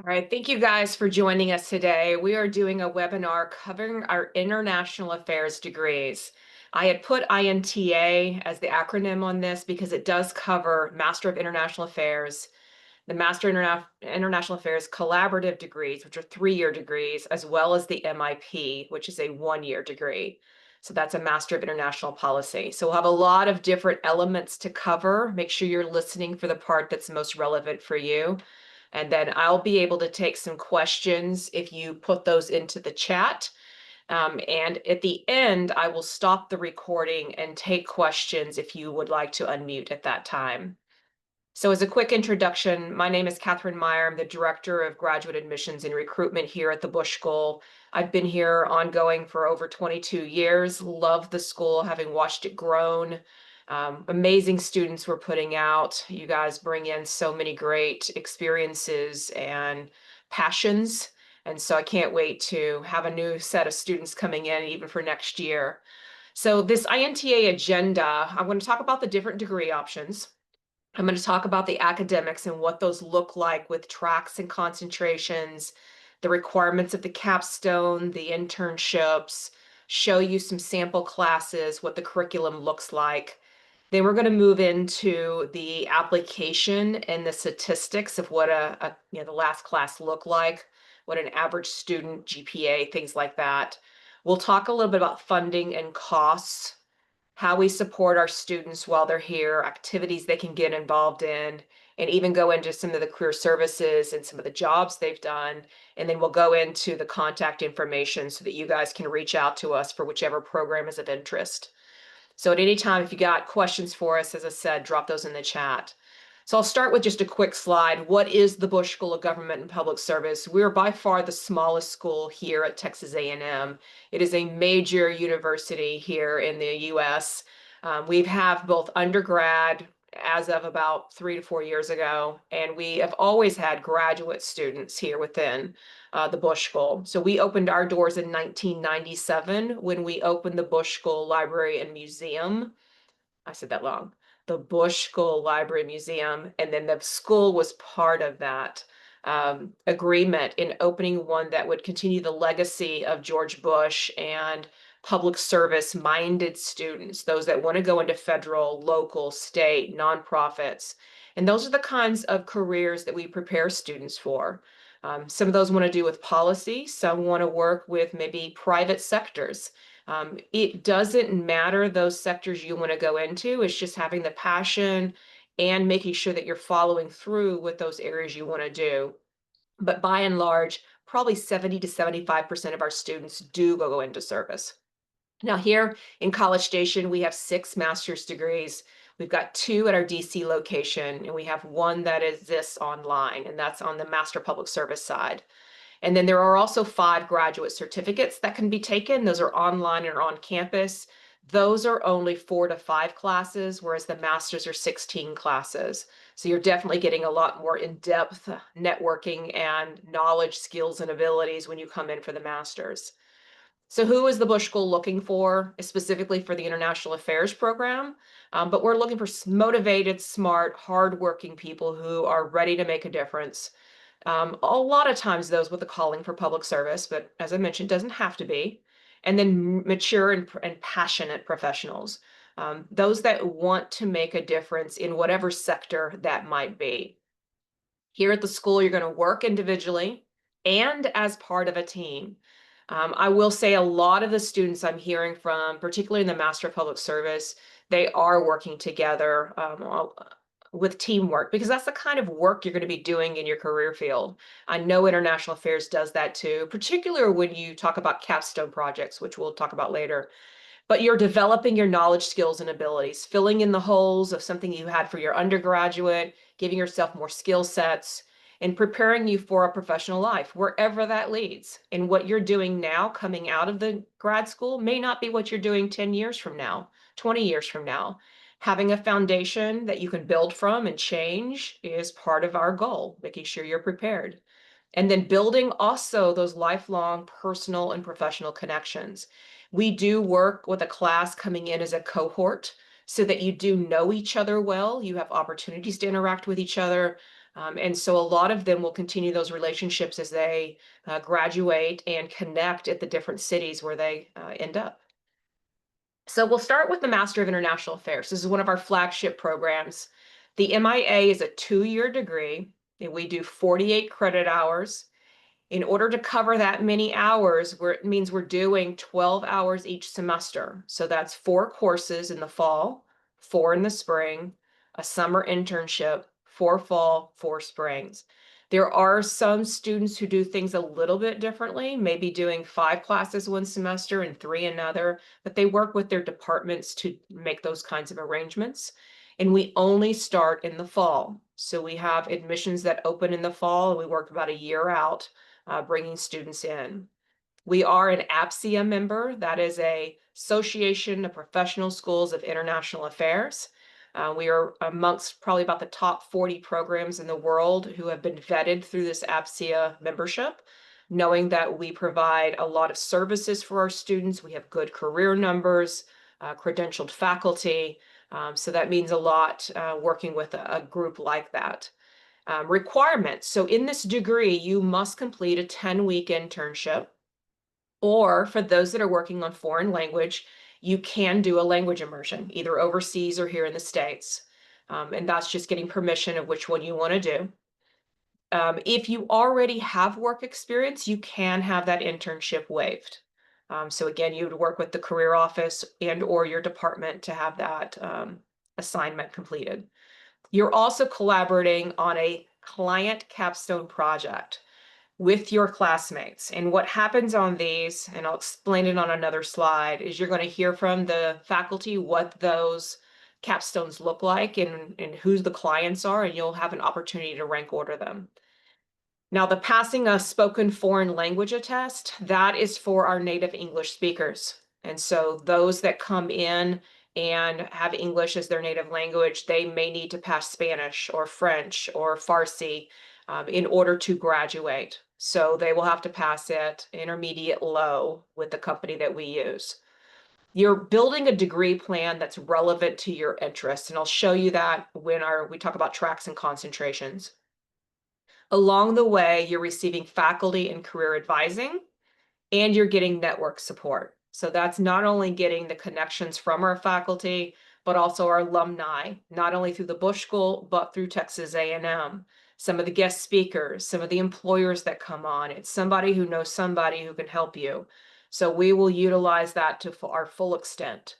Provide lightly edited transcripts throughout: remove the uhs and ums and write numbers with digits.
All right, thank you guys for joining us today. We are doing a webinar covering our international affairs degrees. I had put INTA as the acronym on this because it does cover Master of International Affairs, the International Affairs Collaborative degrees, which are 3-year degrees, as well as the MIP, which is a 1-year degree. So that's a Master of International Policy. So we'll have a lot of different elements to cover. Make sure you're listening for the part that's most relevant for you. And then I'll be able to take some questions if you put those into the chat. And at the end, I will stop the recording and take questions if you would like to unmute at that time. So as a quick introduction, my name is Catherine Meyer. I'm the Director of Graduate Admissions and Recruitment here at the Bush School. I've been here ongoing for over 22 years, love the school, having watched it grown. Amazing students we're putting out. You guys bring in so many great experiences and passions. And so I can't wait to have a new set of students coming in even for next year. So this INTA agenda, I'm going to talk about the different degree options. I'm going to talk about the academics and what those look like with tracks and concentrations, the requirements of the capstone, the internships, show you some sample classes, what the curriculum looks like. Then we're going to move into the application and the statistics of what the last class looked like, what an average student GPA, things like that. We'll talk a little bit about funding and costs, how we support our students while they're here, activities they can get involved in, and even go into some of the career services and some of the jobs they've done. And then we'll go into the contact information so that you guys can reach out to us for whichever program is of interest. So at any time, if you got questions for us, as I said, drop those in the chat. So I'll start with just a quick slide. What is the Bush School of Government and Public Service? We're by far the smallest school here at Texas A&M. It is a major university here in the U.S. We have both undergrad as of about 3 to 4 years ago, and we have always had graduate students here within the Bush School. So we opened our doors in 1997 when we opened the Bush School Library and Museum. I said that wrong. The Bush School Library Museum, and then the school was part of that agreement in opening one that would continue the legacy of George Bush and public service minded students, those that want to go into federal, local, state, nonprofits. And those are the kinds of careers that we prepare students for. Some of those want to do with policy, some want to work with maybe private sectors. It doesn't matter those sectors you want to go into. It's just having the passion and making sure that you're following through with those areas you want to do. But by and large, probably 70 to 75% of our students do go into service. Now, here in College Station, we have 6 master's degrees. We've got 2 at our DC location, and we have 1 that exists online, and that's on the Master Public Service side. And then there are also 5 graduate certificates that can be taken. Those are online and on campus. Those are only 4 to 5 classes, whereas the masters are 16 classes. So you're definitely getting a lot more in-depth networking and knowledge, skills, and abilities when you come in for the masters. So who is the Bush School looking for, specifically for the International Affairs program? But we're looking for motivated, smart, hardworking people who are ready to make a difference. A lot of times those with a calling for public service, but as I mentioned, doesn't have to be. And then mature and passionate professionals, those that want to make a difference in whatever sector that might be. Here at the school, you're going to work individually and as part of a team. I will say a lot of the students I'm hearing from, particularly in the Master of Public Service, they are working together with teamwork, because that's the kind of work you're going to be doing in your career field. I know international affairs does that too, particularly when you talk about capstone projects, which we'll talk about later. But you're developing your knowledge, skills, and abilities, filling in the holes of something you had for your undergraduate, giving yourself more skill sets, and preparing you for a professional life, wherever that leads. And what you're doing now coming out of the grad school may not be what you're doing 10 years from now, 20 years from now. Having a foundation that you can build from and change is part of our goal, making sure you're prepared. And then building also those lifelong personal and professional connections. We do work with a class coming in as a cohort so that you do know each other well. You have opportunities to interact with each other. And so a lot of them will continue those relationships as they graduate and connect at the different cities where they end up. So we'll start with the Master of International Affairs. This is one of our flagship programs. The MIA is a 2-year degree, and we do 48 credit hours. In order to cover that many hours, it means we're doing 12 hours each semester. So that's 4 courses in the fall, 4 in the spring, a summer internship, 4 fall, 4 springs. There are some students who do things a little bit differently, maybe doing 5 classes one semester and 3 another, but they work with their departments to make those kinds of arrangements. And we only start in the fall. So we have admissions that open in the fall, and we work about a year out bringing students in. We are an APSIA member. That is a Association of Professional Schools of International Affairs. We are amongst probably about the top 40 programs in the world who have been vetted through this APSIA membership, knowing that we provide a lot of services for our students. We have good career numbers, credentialed faculty. So that means a lot working with a group like that. Requirements. So in this degree, you must complete a 10-week internship, or for those that are working on foreign language, you can do a language immersion, either overseas or here in the States. And that's just getting permission of which one you want to do. If you already have work experience, you can have that internship waived. So again, you would work with the career office and or your department to have that assignment completed. You're also collaborating on a client capstone project with your classmates. And what happens on these, and I'll explain it on another slide, is you're going to hear from the faculty what those capstones look like and who the clients are, and you'll have an opportunity to rank order them. Now, the passing a spoken foreign language test, that is for our native English speakers. And so those that come in and have English as their native language, they may need to pass Spanish or French or Farsi in order to graduate. So they will have to pass it intermediate low with the company that we use. You're building a degree plan that's relevant to your interests, and I'll show you that when we talk about tracks and concentrations. Along the way, you're receiving faculty and career advising, and you're getting network support. So that's not only getting the connections from our faculty, but also our alumni, not only through the Bush School, but through Texas A&M. Some of the guest speakers, some of the employers that come on. It's somebody who knows somebody who can help you. So we will utilize that to our full extent.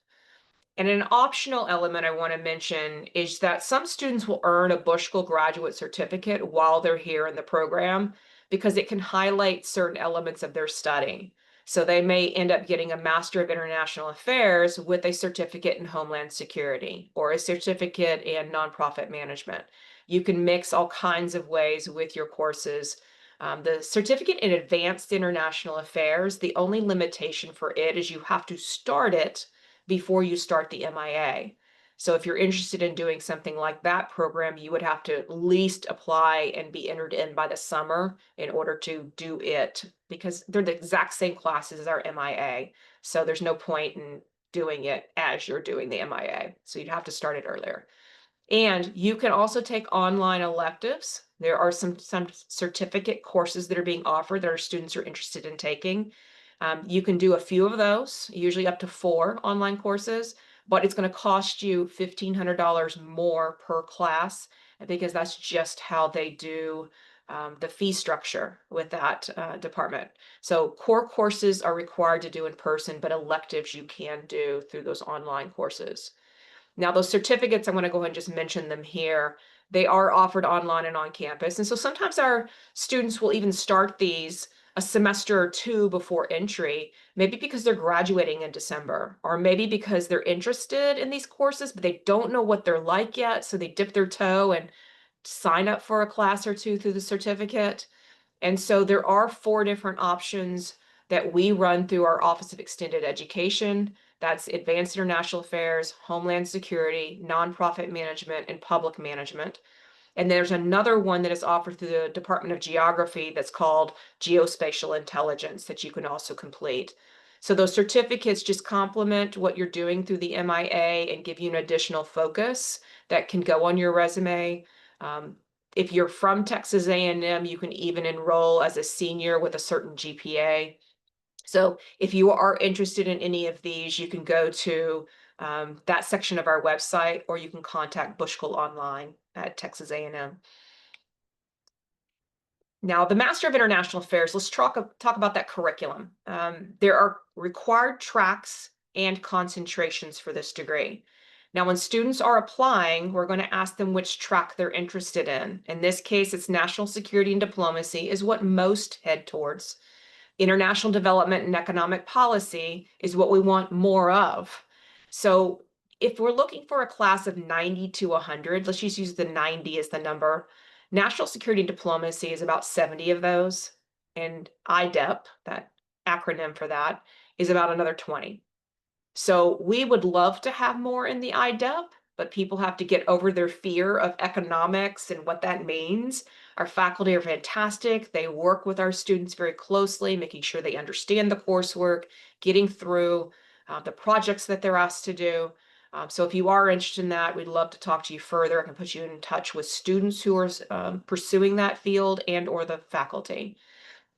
And an optional element I want to mention is that some students will earn a Bush School graduate certificate while they're here in the program because it can highlight certain elements of their study. So they may end up getting a Master of International Affairs with a certificate in Homeland Security or a certificate in nonprofit management. You can mix all kinds of ways with your courses. The certificate in Advanced International Affairs, the only limitation for it is you have to start it before you start the MIA. So if you're interested in doing something like that program, you would have to at least apply and be entered in by the summer in order to do it, because they're the exact same classes as our MIA. So there's no point in doing it as you're doing the MIA. So you'd have to start it earlier. And you can also take online electives. There are some certificate courses that are being offered that our students are interested in taking. You can do a few of those, usually up to 4 online courses, but it's going to cost you $1,500 more per class because that's just how they do the fee structure with that department. So core courses are required to do in person, but electives you can do through those online courses. Now, those certificates, I'm going to go ahead and just mention them here. They are offered online and on campus. And so sometimes our students will even start these a semester or 2 before entry, maybe because they're graduating in December, or maybe because they're interested in these courses, but they don't know what they're like yet. So they dip their toe and sign up for a class or 2 through the certificate. And so there are 4 different options that we run through our Office of Extended Education. That's Advanced International Affairs, Homeland Security, Nonprofit Management, and Public Management. And there's another one that is offered through the Department of Geography that's called Geospatial Intelligence that you can also complete. So those certificates just complement what you're doing through the MIA and give you an additional focus that can go on your resume. If you're from Texas A&M, you can even enroll as a senior with a certain GPA. So if you are interested in any of these, you can go to that section of our website, or you can contact Bushkill online at Texas A&M. Now, the Master of International Affairs, let's talk about that curriculum. There are required tracks and concentrations for this degree. Now, when students are applying, we're going to ask them which track they're interested in. In this case, it's national security and diplomacy is what most head towards. International development and economic policy is what we want more of. So if we're looking for a class of 90 to 100, let's just use the 90 as the number. National security and diplomacy is about 70 of those, and IDEP, that acronym for that, is about another 20. So we would love to have more in the IDEP, but people have to get over their fear of economics and what that means. Our faculty are fantastic. They work with our students very closely, making sure they understand the coursework, getting through the projects that they're asked to do. So if you are interested in that, we'd love to talk to you further. I can put you in touch with students who are pursuing that field and or the faculty.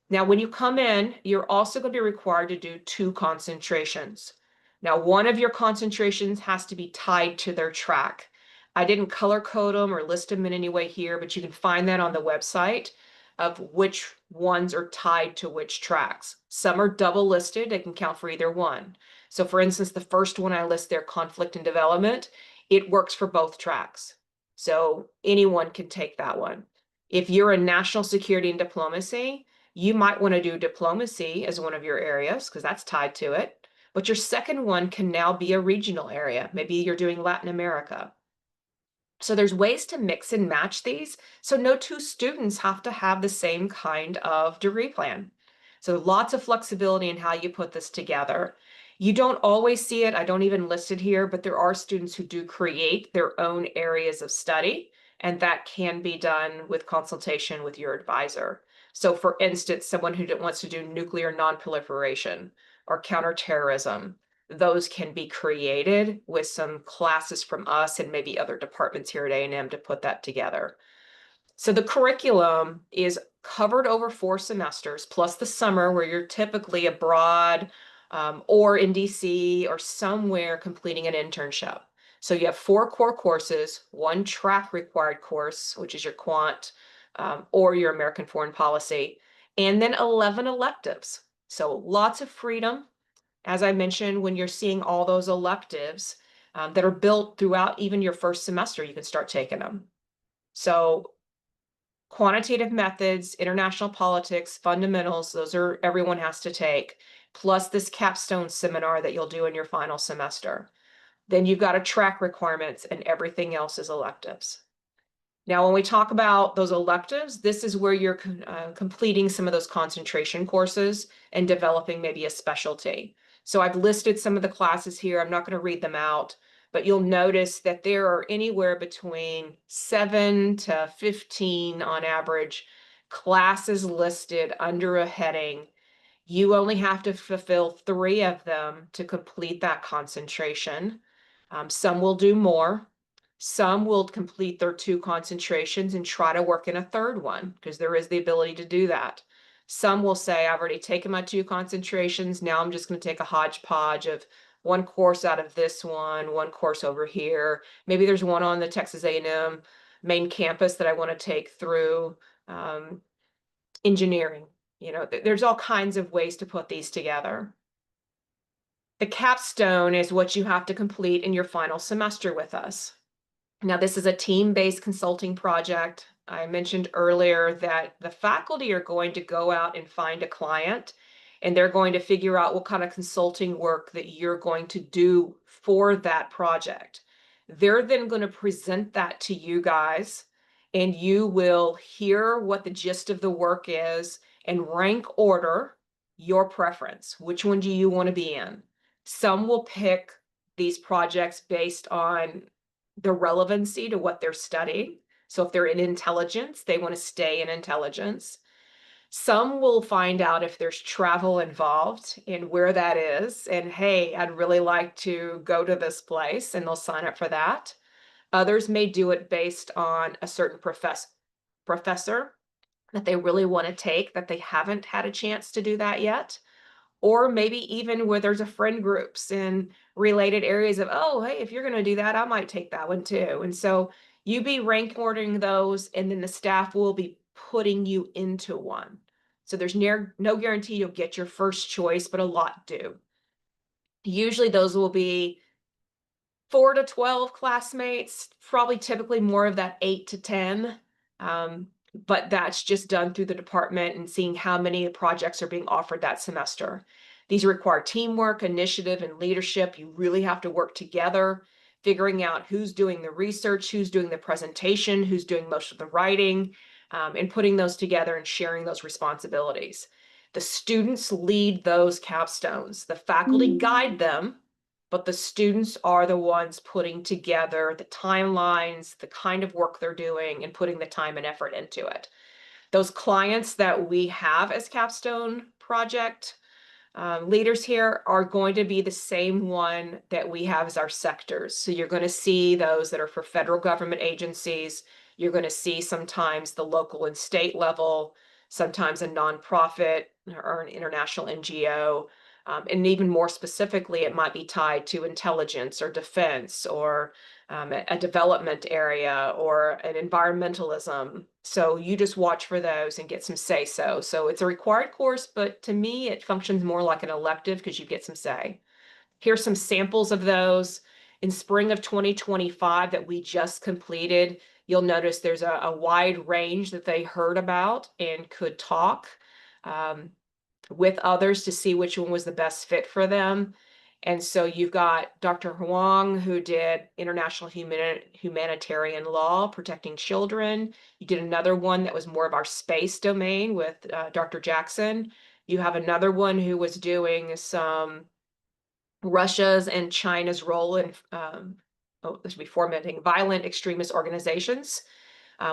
Now, when you come in, you're also going to be required to do 2 concentrations. Now, one of your concentrations has to be tied to their track. I didn't color code them or list them in any way here, but you can find that on the website of which ones are tied to which tracks. Some are double listed, they can count for either one. So for instance, the first one I list there, conflict and development, it works for both tracks. So anyone can take that one. If you're in national security and diplomacy, you might want to do diplomacy as one of your areas because that's tied to it. But your second one can now be a regional area. Maybe you're doing Latin America. So there's ways to mix and match these. So no 2 students have to have the same kind of degree plan. So lots of flexibility in how you put this together. You don't always see it. I don't even list it here, but there are students who do create their own areas of study, and that can be done with consultation with your advisor. So for instance, someone who wants to do nuclear nonproliferation or counterterrorism, those can be created with some classes from us and maybe other departments here at A&M to put that together. So the curriculum is covered over 4 semesters, plus the summer where you're typically abroad or in DC or somewhere completing an internship. So you have 4 core courses, 1 track required course, which is your quant or your American foreign policy, and then 11 electives. So lots of freedom. As I mentioned, when you're seeing all those electives that are built throughout even your first semester, you can start taking them. So quantitative methods, international politics, fundamentals, those are everyone has to take, plus this capstone seminar that you'll do in your final semester. Then you've got a track requirements and everything else is electives. Now, when we talk about those electives, this is where you're completing some of those concentration courses and developing maybe a specialty. So I've listed some of the classes here. I'm not going to read them out, but you'll notice that there are anywhere between 7 to 15 on average classes listed under a heading. You only have to fulfill 3 of them to complete that concentration. Some will do more. Some will complete their 2 concentrations and try to work in a third one because there is the ability to do that. Some will say, I've already taken my 2 concentrations. Now I'm just going to take a hodgepodge of 1 course out of this one course over here. Maybe there's one on the Texas A&M main campus that I want to take through engineering. You know, there's all kinds of ways to put these together. The capstone is what you have to complete in your final semester with us. Now, this is a team-based consulting project. I mentioned earlier that the faculty are going to go out and find a client, and they're going to figure out what kind of consulting work that you're going to do for that project. They're then going to present that to you guys, and you will hear what the gist of the work is and rank order your preference. Which one do you want to be in? Some will pick these projects based on the relevancy to what they're studying. So if they're in intelligence, they want to stay in intelligence. Some will find out if there's travel involved and where that is. And hey, I'd really like to go to this place, and they'll sign up for that. Others may do it based on a certain professor that they really want to take that they haven't had a chance to do that yet. Or maybe even where there's a friend groups in related areas of, oh, hey, if you're going to do that, I might take that one too. And so you be rank ordering those, and then the staff will be putting you into one. So there's no guarantee you'll get your first choice, but a lot do. Usually those will be 4 to 12 classmates, probably typically more of that 8 to 10. Um, but that's just done through the department and seeing how many projects are being offered that semester. These require teamwork, initiative, and leadership. You really have to work together, figuring out who's doing the research, who's doing the presentation, who's doing most of the writing, and putting those together and sharing those responsibilities. The students lead those capstones. The faculty guide them, but the students are the ones putting together the timelines, the kind of work they're doing, and putting the time and effort into it. Those clients that we have as capstone project leaders here are going to be the same one that we have as our sectors. So you're going to see those that are for federal government agencies. You're going to see sometimes the local and state level, sometimes a nonprofit or an international NGO. And even more specifically, it might be tied to intelligence or defense or a development area or an environmentalism. So you just watch for those and get some say so. So it's a required course, but to me, it functions more like an elective because you get some say. Here's some samples of those. In spring of 2025 that we just completed, you'll notice there's a wide range that they heard about and could talk with others to see which one was the best fit for them. And so you've got Dr. Huang, who did international humanitarian law, protecting children. You did another one that was more of our space domain with Dr. Jackson. You have another one who was doing some Russia's and China's role in, this should be formatting, violent extremist organizations,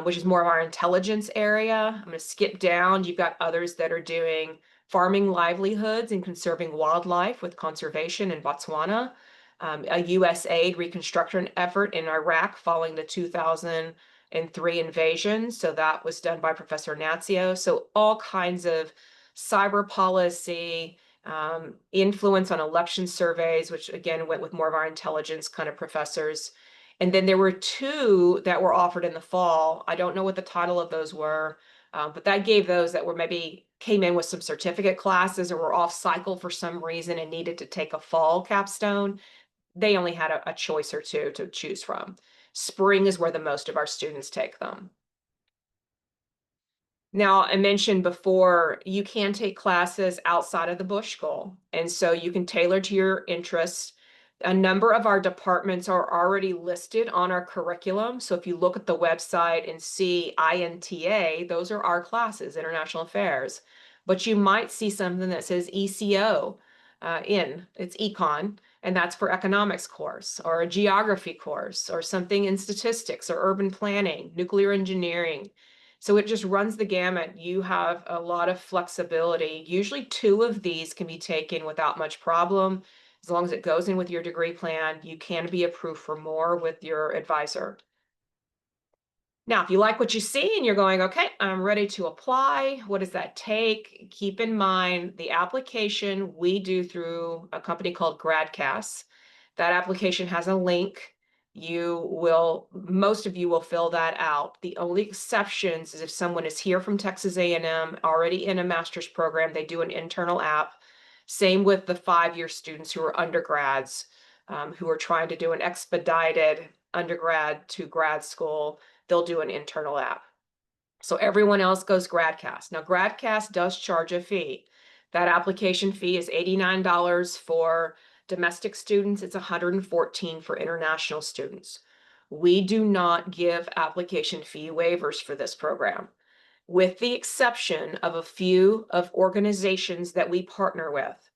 which is more of our intelligence area. I'm going to skip down. You've got others that are doing farming livelihoods and conserving wildlife with conservation in Botswana, a U.S. aid reconstruction effort in Iraq following the 2003 invasion. So that was done by Professor Nazio. So all kinds of cyber policy, influence on election surveys, which again went with more of our intelligence kind of professors. And then there were two that were offered in the fall. I don't know what the title of those were, but that gave those that were maybe came in with some certificate classes or were off cycle for some reason and needed to take a fall capstone. They only had a choice or two to choose from. Spring is where the most of our students take them. Now, I mentioned before, you can take classes outside of the Bush School, and so you can tailor to your interests. A number of our departments are already listed on our curriculum. So if you look at the website and see INTA, those are our classes, International Affairs. But you might see something that says ECO it's econ, and that's for economics course, or a geography course, or something in statistics or urban planning, nuclear engineering. So it just runs the gamut. You have a lot of flexibility. Usually two of these can be taken without much problem. As long as it goes in with your degree plan, you can be approved for more with your advisor. Now, if you like what you see and you're going, okay, I'm ready to apply, what does that take? Keep in mind the application we do through a company called GradCast. That application has a link. Most of you will fill that out. The only exceptions is if someone is here from Texas A&M, already in a master's program, they do an internal app. Same with the 5-year students who are undergrads, who are trying to do an expedited undergrad to grad school. They'll do an internal app. So everyone else goes GradCast. Now, GradCast does charge a fee. That application fee is $89 for domestic students. It's $114 for international students. We do not give application fee waivers for this program, with the exception of a few of organizations that we partner with.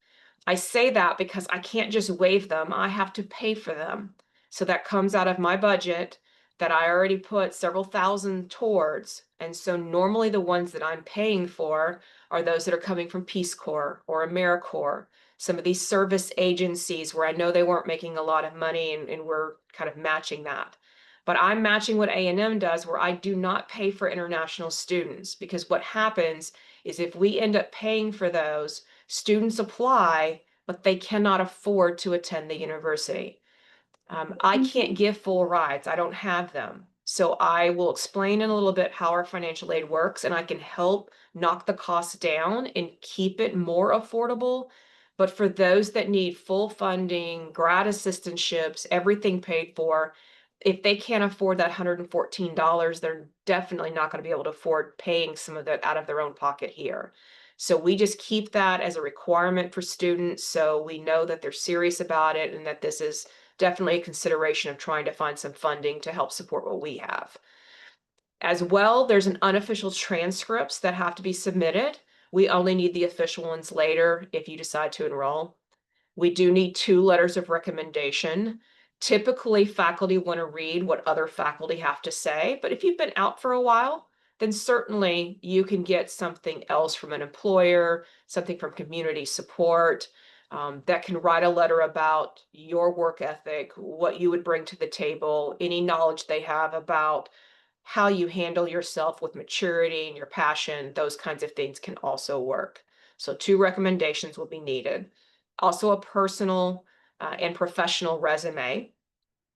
I say that because I can't just waive them. I have to pay for them. So that comes out of my budget that I already put several thousand towards. And so normally the ones that I'm paying for are those that are coming from Peace Corps or AmeriCorps, some of these service agencies where I know they weren't making a lot of money and we're kind of matching that. But I'm matching what A&M does, where I do not pay for international students, because what happens is if we end up paying for those, students apply, but they cannot afford to attend the university. I can't give full rides. I don't have them. So I will explain in a little bit how our financial aid works, and I can help knock the costs down and keep it more affordable. But for those that need full funding, grad assistantships, everything paid for, if they can't afford that $114, they're definitely not going to be able to afford paying some of that out of their own pocket here. So we just keep that as a requirement for students, so we know that they're serious about it and that this is definitely a consideration of trying to find some funding to help support what we have. As well, there's an unofficial transcripts that have to be submitted. We only need the official ones later if you decide to enroll. We do need 2 letters of recommendation. Typically, faculty want to read what other faculty have to say, but if you've been out for a while, then certainly you can get something else from an employer, something from community support, that can write a letter about your work ethic, what you would bring to the table, any knowledge they have about how you handle yourself with maturity and your passion. Those kinds of things can also work. So 2 recommendations will be needed. Also a personal and professional resume.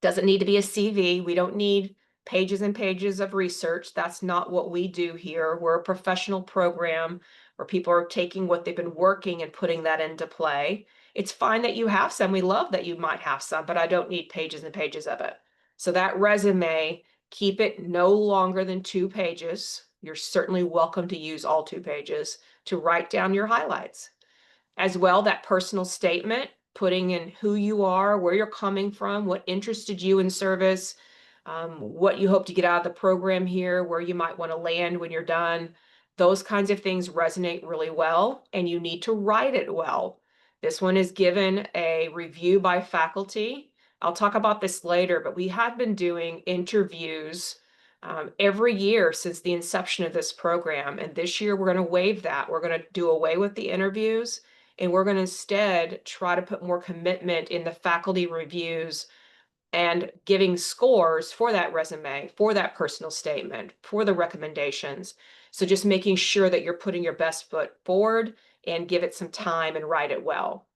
Doesn't need to be a CV. We don't need pages and pages of research. That's not what we do here. We're a professional program where people are taking what they've been working and putting that into play. It's fine that you have some. We love that you might have some, but I don't need pages and pages of it. So that resume, keep it no longer than 2 pages. You're certainly welcome to use all 2 pages to write down your highlights. As well, that personal statement, putting in who you are, where you're coming from, what interested you in service, what you hope to get out of the program here, where you might want to land when you're done. Those kinds of things resonate really well, and you need to write it well. This one is given a review by faculty. I'll talk about this later, but we have been doing interviews every year since the inception of this program. And this year we're going to waive that. We're going to do away with the interviews, and we're going to instead try to put more commitment in the faculty reviews and giving scores for that resume, for that personal statement, for the recommendations. So just making sure that you're putting your best foot forward and give it some time and write it well.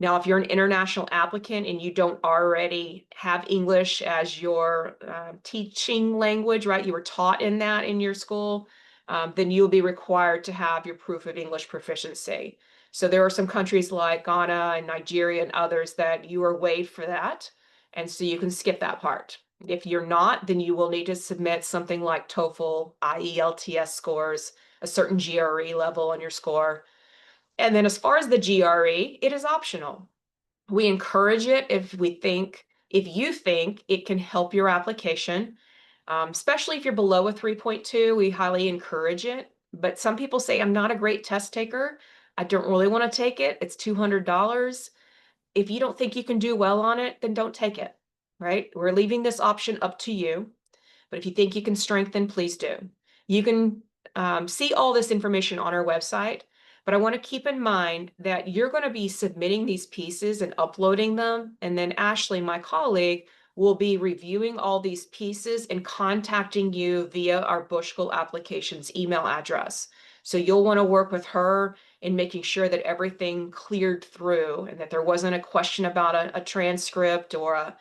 Now, if you're an international applicant and you don't already have English as your teaching language, right? You were taught in that in your school, then you'll be required to have your proof of English proficiency. So there are some countries like Ghana and Nigeria and others that you are waived for that. And so you can skip that part. If you're not, then you will need to submit something like TOEFL, IELTS scores, a certain GRE level on your score. And then as far as the GRE, it is optional. We encourage it if you think it can help your application, especially if you're below a 3.2, we highly encourage it. But some people say, I'm not a great test taker. I don't really want to take it. It's $200. If you don't think you can do well on it, then don't take it, right? We're leaving this option up to you. But if you think you can strengthen, please do. You can see all this information on our website, but I want to keep in mind that you're going to be submitting these pieces and uploading them. And then Ashley, my colleague, will be reviewing all these pieces and contacting you via our Bushkill Applications email address. So you'll want to work with her in making sure that everything cleared through and that there wasn't a question about a transcript or a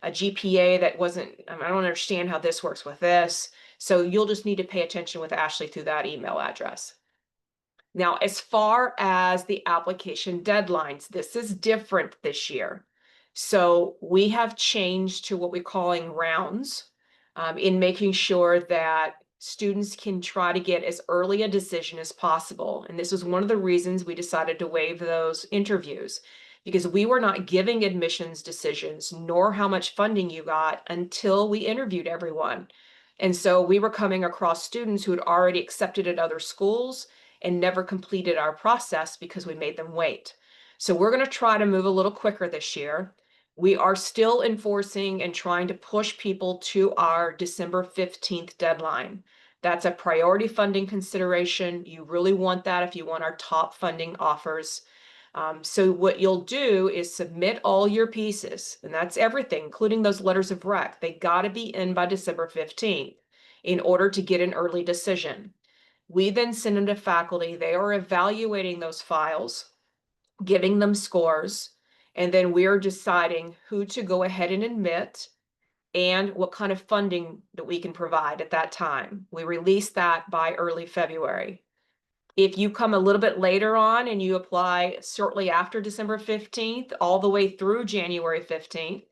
GPA that wasn't, I don't understand how this works with this. So you'll just need to pay attention with Ashley through that email address. Now, as far as the application deadlines, this is different this year. So we have changed to what we're calling rounds in making sure that students can try to get as early a decision as possible. And this was one of the reasons we decided to waive those interviews, because we were not giving admissions decisions nor how much funding you got until we interviewed everyone. And so we were coming across students who had already accepted at other schools and never completed our process because we made them wait. So we're going to try to move a little quicker this year. We are still enforcing and trying to push people to our December 15th deadline. That's a priority funding consideration. You really want that if you want our top funding offers. So what you'll do is submit all your pieces, and that's everything, including those letters of rec. They got to be in by December 15th in order to get an early decision. We then send them to faculty. They are evaluating those files, giving them scores, and then we're deciding who to go ahead and admit and what kind of funding that we can provide at that time. We release that by early February. If you come a little bit later on and you apply shortly after December 15th, all the way through January 15th,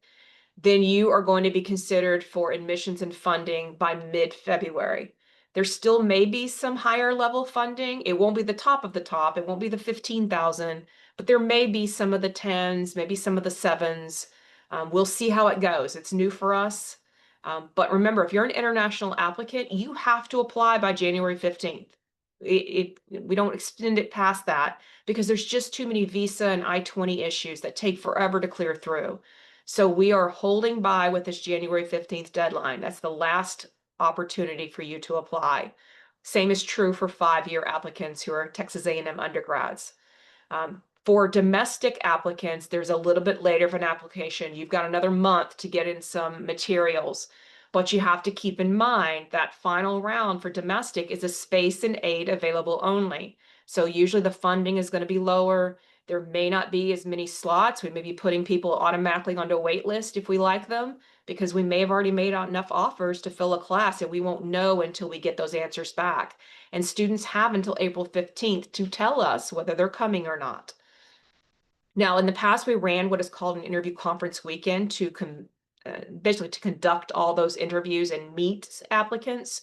then you are going to be considered for admissions and funding by mid-February. There still may be some higher level funding. It won't be the top of the top. It won't be the 15,000, but there may be some of the tens, maybe some of the sevens. We'll see how it goes. It's new for us. But remember, if you're an international applicant, you have to apply by January 15th. We don't extend it past that because there's just too many visa and I-20 issues that take forever to clear through. So we are holding by with this January 15th deadline. That's the last opportunity for you to apply. Same is true for 5-year applicants who are Texas A&M undergrads. For domestic applicants, there's a little bit later of an application. You've got another month to get in some materials, but you have to keep in mind that final round for domestic is a space and aid available only. So usually the funding is going to be lower. There may not be as many slots. We may be putting people automatically onto a wait list if we like them, because we may have already made out enough offers to fill a class and we won't know until we get those answers back. And students have until April 15th to tell us whether they're coming or not. Now, in the past, we ran what is called an interview conference weekend to basically to conduct all those interviews and meet applicants.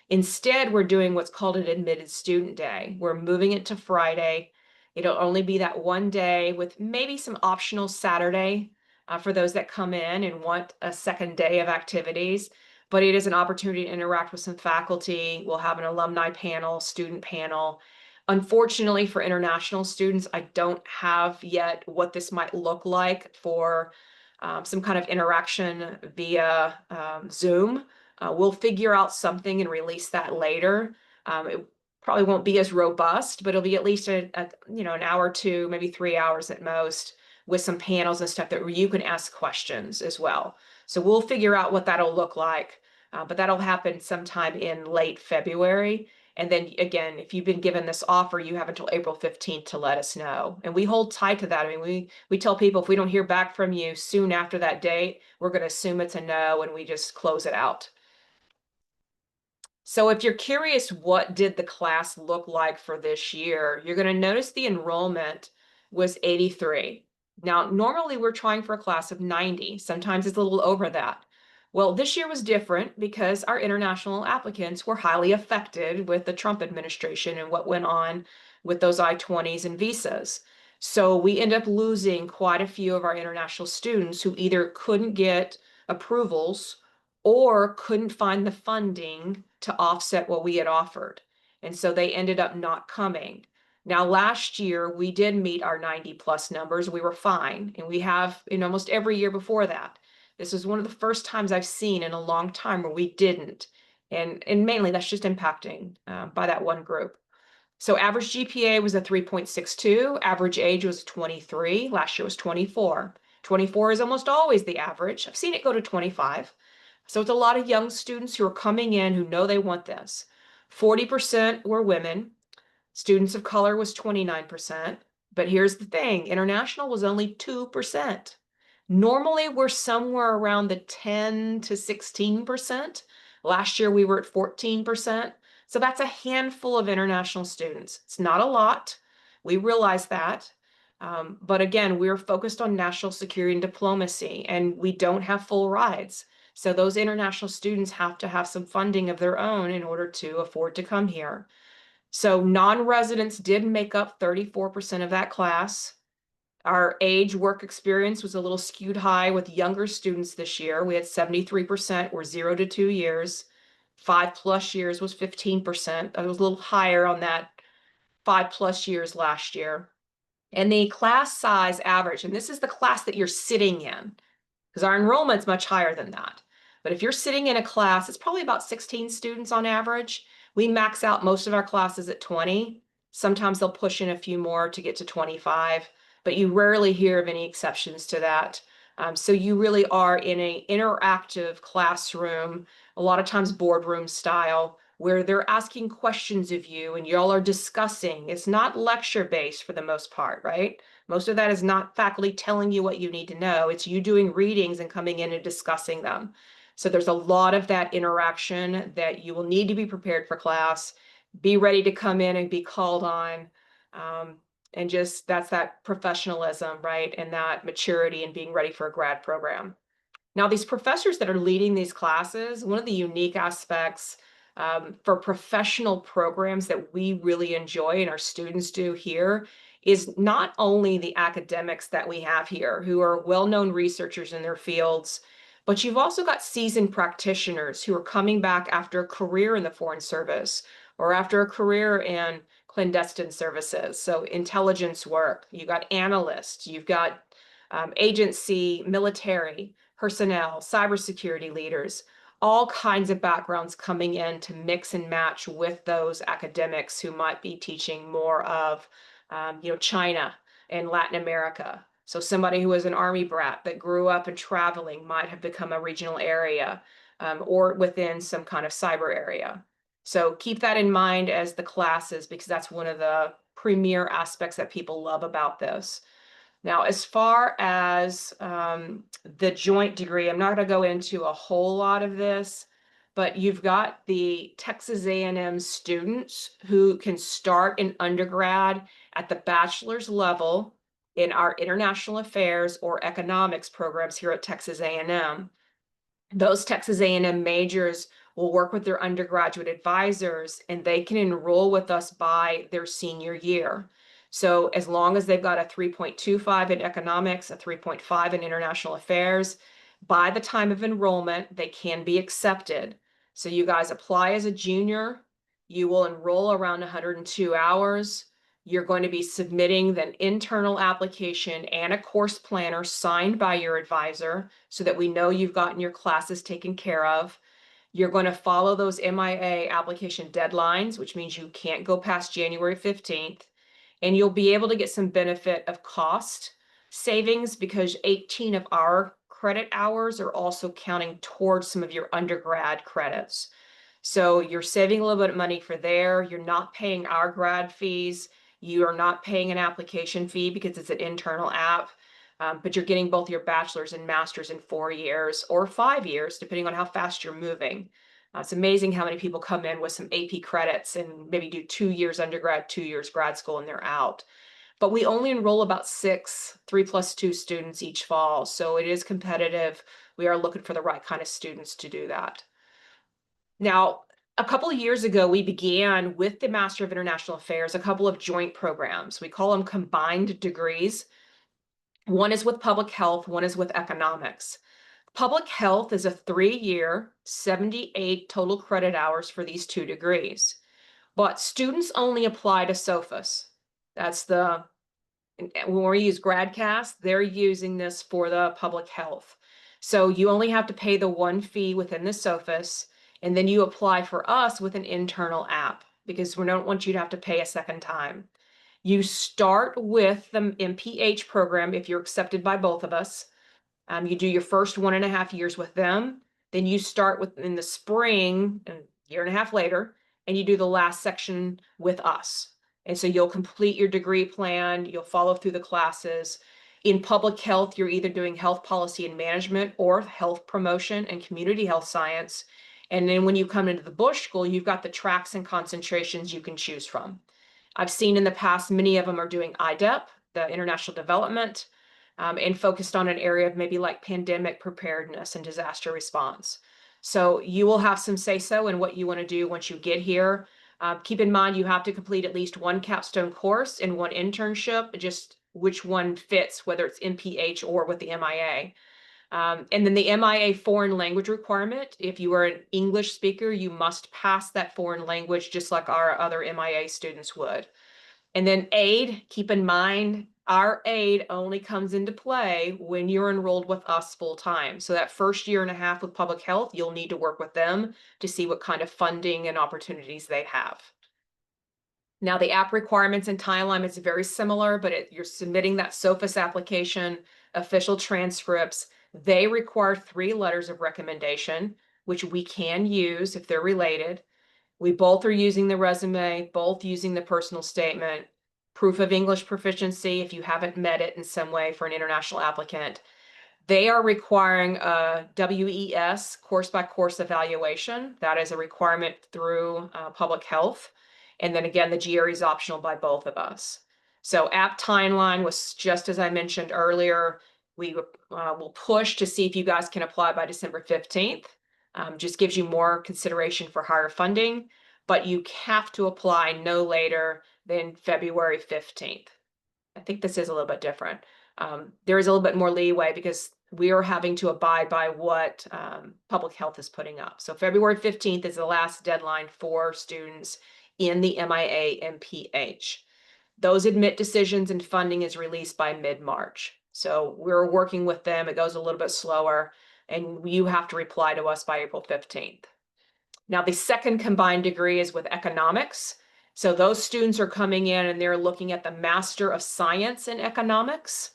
Instead, we're doing what's called an admitted student day. We're moving it to Friday. It'll only be that one day with maybe some optional Saturday for those that come in and want a second day of activities. But it is an opportunity to interact with some faculty. We'll have an alumni panel, student panel. Unfortunately, for international students, I don't have yet what this might look like for some kind of interaction via Zoom. We'll figure out something and release that later. It probably won't be as robust, but it'll be at least an hour or two, maybe 3 hours at most, with some panels and stuff that you can ask questions as well. So we'll figure out what that'll look like, but that'll happen sometime in late February. And then again, if you've been given this offer, you have until April 15th to let us know. And we hold tight to that. I mean, we tell people if we don't hear back from you soon after that date, we're going to assume it's a no and we just close it out. So if you're curious, what did the class look like for this year? You're going to notice the enrollment was 83. Now, normally we're trying for a class of 90. Sometimes it's a little over that. Well, this year was different because our international applicants were highly affected with the Trump administration and what went on with those I-20s and visas. So we end up losing quite a few of our international students who either couldn't get approvals or couldn't find the funding to offset what we had offered. And so they ended up not coming. Now, last year, we did meet our 90 plus numbers. We were fine. And we have in almost every year before that. This is one of the first times I've seen in a long time where we didn't. And mainly that's just impacting by that one group. So average GPA was a 3.62. Average age was 23. Last year was 24. 24 is almost always the average. I've seen it go to 25. So it's a lot of young students who are coming in who know they want this. 40% were women. Students of color was 29%. But here's the thing, international was only 2%. Normally, we're somewhere around the 10 to 16%. Last year, we were at 14%. So that's a handful of international students. It's not a lot. We realize that. But again, we're focused on national security and diplomacy, and we don't have full rides. So those international students have to have some funding of their own in order to afford to come here. So non-residents did make up 34% of that class. Our age work experience was a little skewed high with younger students this year. We had 73% were 0 to 2 years. 5+ years was 15%. I was a little higher on that 5+ years last year. And the class size average, and this is the class that you're sitting in, because our enrollment's much higher than that. But if you're sitting in a class, it's probably about 16 students on average. We max out most of our classes at 20. Sometimes they'll push in a few more to get to 25. but you rarely hear of any exceptions to that. So you really are in an interactive classroom, a lot of times boardroom style, where they're asking questions of you and y'all are discussing. It's not lecture based for the most part, right? Most of that is not faculty telling you what you need to know. It's you doing readings and coming in and discussing them. So there's a lot of that interaction that you will need to be prepared for class, be ready to come in and be called on. Um, and just that's that professionalism, right? And that maturity and being ready for a grad program. Now, these professors that are leading these classes, one of the unique aspects for professional programs that we really enjoy and our students do here is not only the academics that we have here who are well-known researchers in their fields, but you've also got seasoned practitioners who are coming back after a career in the Foreign Service or after a career in clandestine services. So intelligence work, you've got analysts, you've got agency, military personnel, cybersecurity leaders, all kinds of backgrounds coming in to mix and match with those academics who might be teaching more of, China and Latin America. So somebody who was an Army brat that grew up and traveling might have become a regional area or within some kind of cyber area. So keep that in mind as the classes, because that's one of the premier aspects that people love about this. Now, as far as the joint degree, I'm not going to go into a whole lot of this, but you've got the Texas A&M students who can start in undergrad at the bachelor's level in our international affairs or economics programs here at Texas A&M. Those Texas A&M majors will work with their undergraduate advisors and they can enroll with us by their senior year. So as long as they've got a 3.25 in economics, a 3.5 in international affairs, by the time of enrollment, they can be accepted. So you guys apply as a junior, you will enroll around 102 hours. You're going to be submitting an internal application and a course planner signed by your advisor so that we know you've gotten your classes taken care of. You're going to follow those MIA application deadlines, which means you can't go past January 15th. And you'll be able to get some benefit of cost savings because 18 of our credit hours are also counting towards some of your undergrad credits. So you're saving a little bit of money for there. You're not paying our grad fees. You are not paying an application fee because it's an internal app. But you're getting both your bachelor's and master's in 4 years or 5 years, depending on how fast you're moving. It's amazing how many people come in with some AP credits and maybe do 2 years undergrad, 2 years grad school, and they're out. But we only enroll about 6 3+2 students each fall. So it is competitive. We are looking for the right kind of students to do that. Now, a couple of years ago, we began with the Master of International Affairs, a couple of joint programs. We call them combined degrees. One is with public health, one is with economics. Public health is a 3-year, 78 total credit hours for these 2 degrees. But students only apply to SOFAS. That's the, when we use GradCast, they're using this for the public health. So you only have to pay the one fee within the SOFAS, and then you apply for us with an internal app because we don't want you to have to pay a second time. You start with the MPH program if you're accepted by both of us. You do your first 1.5 years with them. Then you start with in the spring, a year and a half later, and you do the last section with us. And so you'll complete your degree plan, you'll follow through the classes. In public health, you're either doing health policy and management or health promotion and community health science. And then when you come into the Bush School, you've got the tracks and concentrations you can choose from. I've seen in the past, many of them are doing IDEP, the international development, and focused on an area of maybe like pandemic preparedness and disaster response. So you will have some say-so in what you want to do once you get here. Keep in mind, you have to complete at least one capstone course and one internship, just which one fits, whether it's MPH or with the MIA. And then the MIA foreign language requirement, if you are an English speaker, you must pass that foreign language just like our other MIA students would. And then aid, keep in mind, our aid only comes into play when you're enrolled with us full time. So that first year and a half with public health, you'll need to work with them to see what kind of funding and opportunities they have. Now, the app requirements in Thailand is very similar, but you're submitting that SOFIS application, official transcripts. They require 3 letters of recommendation, which we can use if they're related. We both are using the resume, both using the personal statement, proof of English proficiency if you haven't met it in some way for an international applicant. They are requiring a WES course by course evaluation. That is a requirement through public health. And then again, the GRE is optional by both of us. So app timeline was just as I mentioned earlier. We will push to see if you guys can apply by December 15th. Just gives you more consideration for higher funding, but you have to apply no later than February 15th. I think this is a little bit different. There is a little bit more leeway because we are having to abide by what public health is putting up. So February 15th is the last deadline for students in the MIA MPH. Those admit decisions and funding is released by mid-March. So we're working with them. It goes a little bit slower, and you have to reply to us by April 15th. Now, the second combined degree is with economics. So those students are coming in and they're looking at the Master of Science in Economics.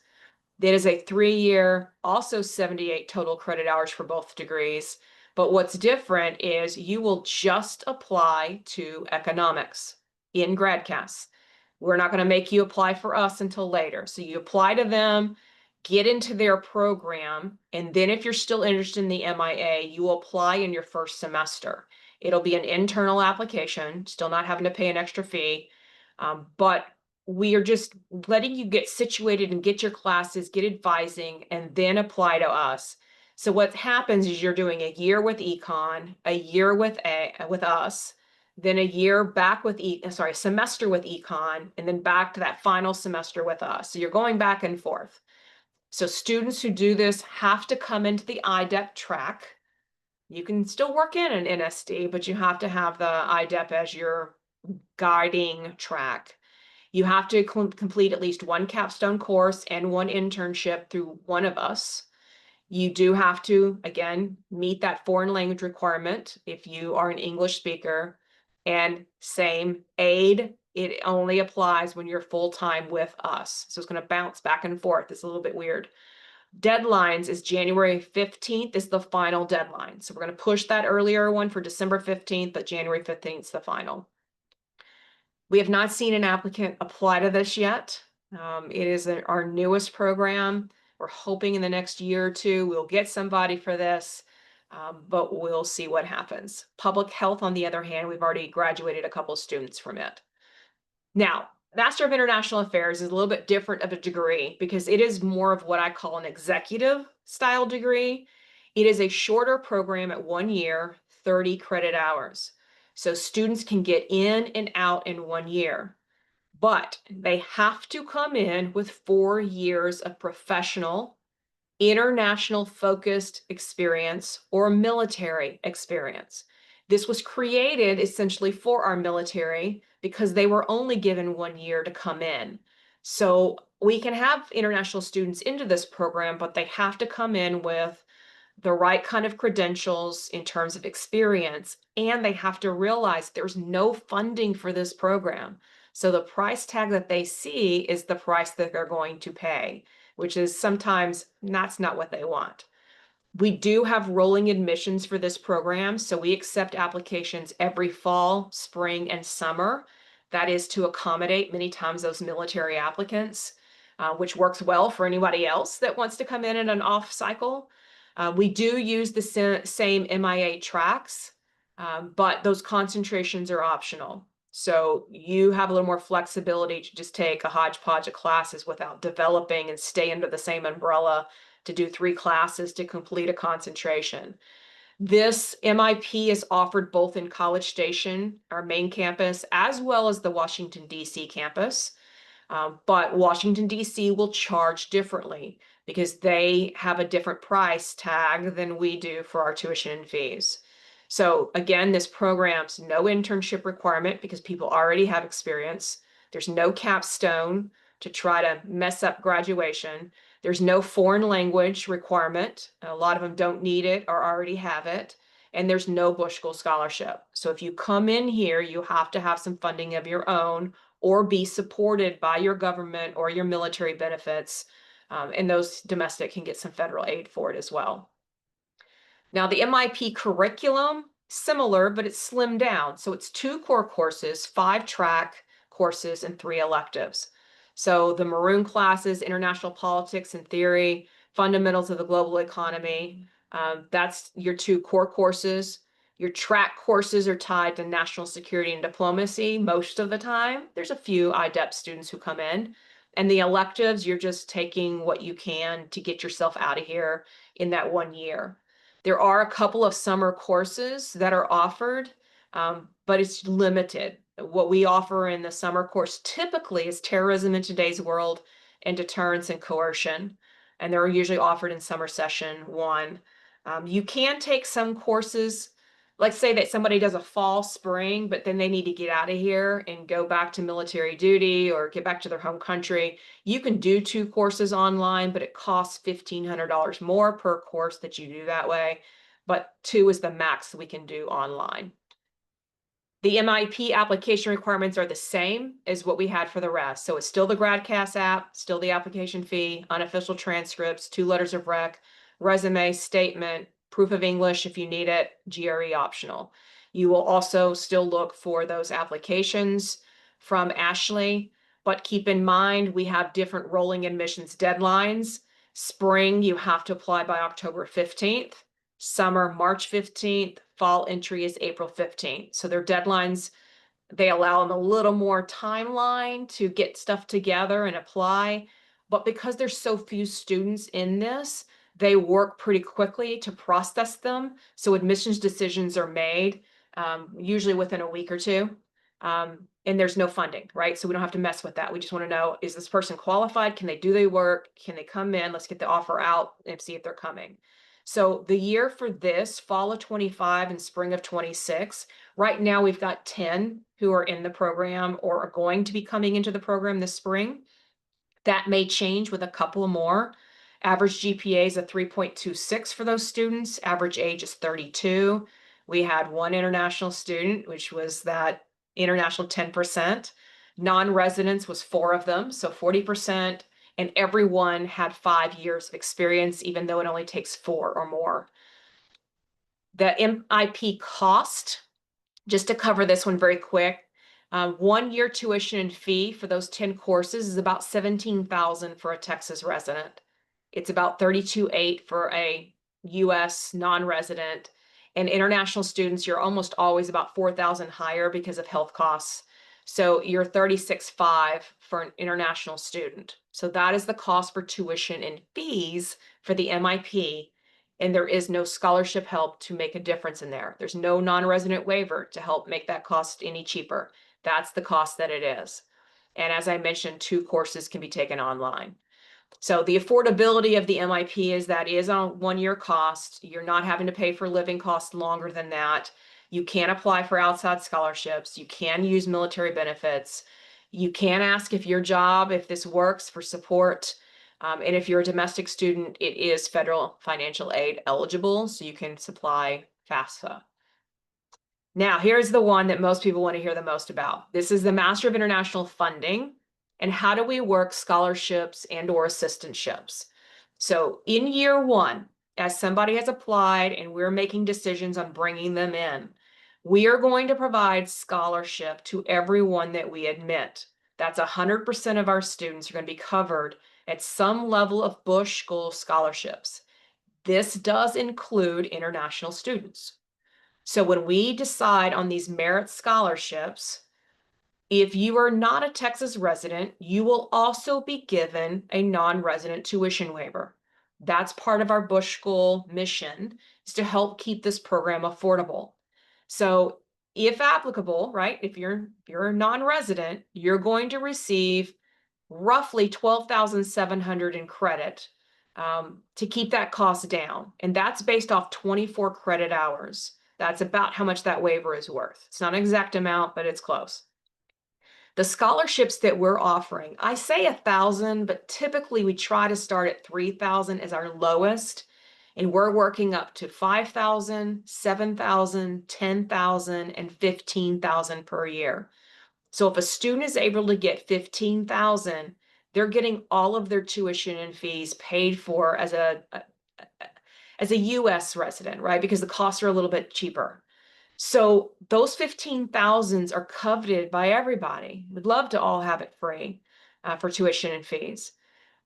That is a 3-year, also 78 total credit hours for both degrees. But what's different is you will just apply to economics in GradCast. We're not going to make you apply for us until later. So you apply to them, get into their program, and then if you're still interested in the MIA, you apply in your first semester. It'll be an internal application, still not having to pay an extra fee, but we are just letting you get situated and get your classes, get advising, and then apply to us. So what happens is you're doing a year with econ, a year with us, then a year back with semester with econ, and then back to that final semester with us. So you're going back and forth. So students who do this have to come into the IDEP track. You can still work in an NSD, but you have to have the IDEP as your guiding track. You have to complete at least one capstone course and one internship through one of us. You do have to, again, meet that foreign language requirement if you are an English speaker. And same aid, it only applies when you're full-time with us. So it's going to bounce back and forth. It's a little bit weird. Deadlines is January 15th is the final deadline. So we're going to push that earlier one for December 15th, but January 15th is the final. We have not seen an applicant apply to this yet. It is our newest program. We're hoping in the next year or two we'll get somebody for this, but we'll see what happens. Public health, on the other hand, we've already graduated a couple of students from it. Now, Master of International Affairs is a little bit different of a degree because it is more of what I call an executive style degree. It is a shorter program at 1 year, 30 credit hours. So students can get in and out in 1 year, but they have to come in with 4 years of professional, international focused experience or military experience. This was created essentially for our military because they were only given 1 year to come in. So we can have international students into this program, but they have to come in with the right kind of credentials in terms of experience, and they have to realize there's no funding for this program. So the price tag that they see is the price that they're going to pay, which is sometimes that's not what they want. We do have rolling admissions for this program, so we accept applications every fall, spring, and summer. That is to accommodate many times those military applicants, which works well for anybody else that wants to come in an off cycle. We do use the same MIA tracks, but those concentrations are optional. So you have a little more flexibility to just take a hodgepodge of classes without developing and stay under the same umbrella to do 3 classes to complete a concentration. This MIP is offered both in College Station, our main campus, as well as the Washington, D.C. campus. But Washington, D.C. will charge differently because they have a different price tag than we do for our tuition and fees. So again, this program's no internship requirement because people already have experience. There's no capstone to try to mess up graduation. There's no foreign language requirement. A lot of them don't need it or already have it. and there's no Bush School Scholarship. So if you come in here, you have to have some funding of your own or be supported by your government or your military benefits. And those domestic can get some federal aid for it as well. Now, the MIP curriculum, similar, but it's slimmed down. So it's 2 core courses, 5 track courses, and 3 electives. So the maroon classes, international politics and theory, fundamentals of the global economy, that's your 2 core courses. Your track courses are tied to national security and diplomacy most of the time. There's a few IDEP students who come in. And the electives, you're just taking what you can to get yourself out of here in that 1 year. There are a couple of summer courses that are offered, but it's limited. What we offer in the summer course typically is terrorism in today's world and deterrence and coercion, and they're usually offered in summer session 1. You can take some courses, let's say that somebody does a fall, spring, but then they need to get out of here and go back to military duty or get back to their home country. You can do 2 courses online, but it costs $1,500 more per course that you do that way. But 2 is the max we can do online. The MIP application requirements are the same as what we had for the rest. So it's still the GradCast app, still the application fee, unofficial transcripts, 2 letters of rec, resume, statement, proof of English if you need it, GRE optional. You will also still look for those applications from Ashley, but keep in mind we have different rolling admissions deadlines. Spring, you have to apply by October 15th. Summer, March 15th, fall entry is April 15th. So their deadlines, they allow them a little more timeline to get stuff together and apply. But because there's so few students in this, they work pretty quickly to process them. So admissions decisions are made usually within a week or 2. And there's no funding, right? So we don't have to mess with that. We just want to know, is this person qualified? Can they do their work? Can they come in? Let's get the offer out and see if they're coming. So the year for this, fall of 25 and spring of 26, right now we've got 10 who are in the program or are going to be coming into the program this spring. That may change with a couple more. Average GPA is a 3.26 for those students. Average age is 32. We had 1 international student, which was that international 10%. Non-residents was 4 of them, so 40%. And everyone had 5 years of experience, even though it only takes 4 or more. The MIP cost, just to cover this one very quick, 1 year tuition and fee for those 10 courses is about $17,000 for a Texas resident. It's about $32,800 for a US non-resident. And international students, you're almost always about $4,000 higher because of health costs. So you're $36,500 for an international student. So that is the cost for tuition and fees for the MIP. And there is no scholarship help to make a difference in there. There's no non-resident waiver to help make that cost any cheaper. That's the cost that it is. And as I mentioned, 2 courses can be taken online. So the affordability of the MIP is that is on a 1-year cost. You're not having to pay for living costs longer than that. You can apply for outside scholarships. You can use military benefits. You can ask if your job, if this works, for support. And if you're a domestic student, it is federal financial aid eligible, so you can supply FAFSA. Now, here's the one that most people want to hear the most about. This is the Master of International Funding. And how do we work scholarships and or assistantships? So in year 1, as somebody has applied and we're making decisions on bringing them in, we are going to provide scholarship to everyone that we admit. That's 100% of our students are going to be covered at some level of Bush School scholarships. This does include international students. So when we decide on these merit scholarships, if you are not a Texas resident, you will also be given a non-resident tuition waiver. That's part of our Bush School mission, is to help keep this program affordable. So if applicable, right, if you're a non-resident, you're going to receive roughly $12,700 in credit to keep that cost down. And that's based off 24 credit hours. That's about how much that waiver is worth. It's not an exact amount, but it's close. The scholarships that we're offering, I say 1,000, but typically we try to start at 3,000 as our lowest. And we're working up to 5,000, 7,000, 10,000, and 15,000 per year. So if a student is able to get 15,000, they're getting all of their tuition and fees paid for as a US resident, right? Because the costs are a little bit cheaper. So those 15,000s are coveted by everybody. We'd love to all have it free for tuition and fees.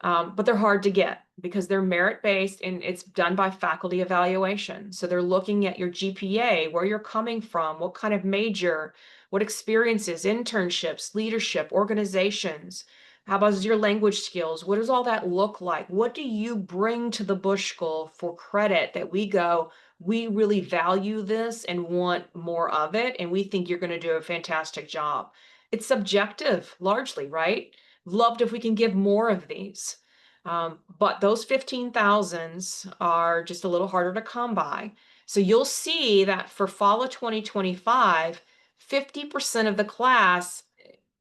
But they're hard to get because they're merit-based and it's done by faculty evaluation. So they're looking at your GPA, where you're coming from, what kind of major, what experiences, internships, leadership, organizations. How about your language skills? What does all that look like? What do you bring to the Bush School for credit that we go, we really value this and want more of it, and we think you're going to do a fantastic job. It's subjective, largely, right? Loved if we can give more of these. But those 15,000s are just a little harder to come by. So you'll see that for fall of 2025, 50% of the class,